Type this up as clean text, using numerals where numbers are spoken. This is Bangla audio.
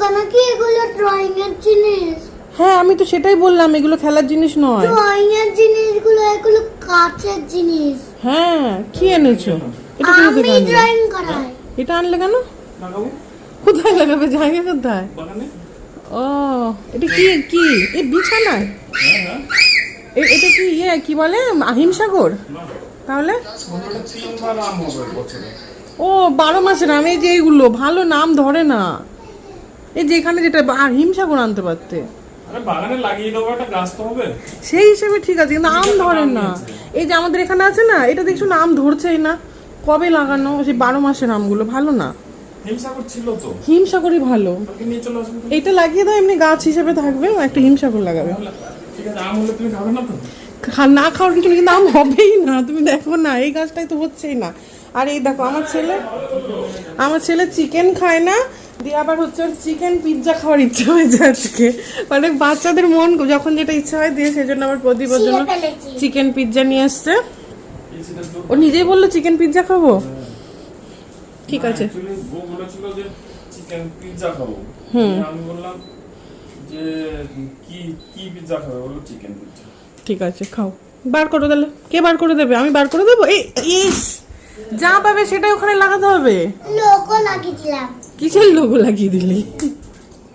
পোকা নাকি? এগুলো ড্রয়িং এর জিনিস। হ্যাঁ আমি তো সেটাই বললাম, এগুলো খেলার জিনিস নয়। ড্রয়িং এর জিনিসগুলো এগুলো কাঁচের জিনিস। হ্যাঁ কি এনেছো? এটা কি আমি ড্রয়িং করাই। এটা আনলে কেন? লাগাবো কোথায় লাগাবে? জায়গা কোথায়? বাগানে। ও এটা কি কি এই বিছানায়? হ্যাঁ এটা কি কি বলে হিমসাগর? তাহলে ওটা 3বার আম হবে বছরে। ও 12 মাসের আম। এই যে এইগুলো ভালো নাম ধরে না। এই যে এখানে যেটা হিমসাগর আনতে পারতে। আরে বাগানে লাগিয়ে দেবো, একটা গাছ তো হবে। সেই হিসেবে ঠিক আছে, কিন্তু আম ধরে না। এই যে আমাদের এখানে আছে না, এটা দেখছো না আম ধরছেই না। কবে লাগানো সেই 12 মাসের আমগুলো ভালো না। হিমসাগর ছিল তো, হিমসাগরই ভালো। কালকে নিয়ে চলে আসবে। এটা লাগিয়ে দাও, এমনি গাছ হিসেবে থাকবে। একটা হিমসাগর লাগাবে। ঠিক আছে, আম হলে তুমি খাবে না তো? না খাওয়ার কিছু, কিন্তু আম হবেই না। তুমি দেখো না, এই গাছটাই তো হচ্ছেই না। আর এই দেখো আমার ছেলে চিকেন খায় না, দিয়ে আবার হচ্ছে ওর চিকেন পিৎজা খাওয়ার ইচ্ছা হয়েছে আজকে। মানে বাচ্চাদের মন যখন যেটা ইচ্ছা হয় দিয়ে, সেই জন্য আবার প্রদীপের জন্য চিকেন পিৎজা নিয়ে আসছে। ও নিজেই বললো চিকেন পিৎজা খাবো। ঠিক আছে, অ্যাকচুয়ালি ও বলেছিল যে চিকেন পিৎজা খাবো। আমি বললাম যে কি কি পিৎজা খাবে, বললো চিকেন পিৎজা। ঠিক আছে খাও। বার করো তাহলে। কে বার করে দেবে? আমি বার করে দেবো? এই ইস, যা পাবে সেটাই ওখানে লাগাতে হবে। লোগো লাগিয়েছিলাম। কিসের লোগো লাগিয়ে দিলি?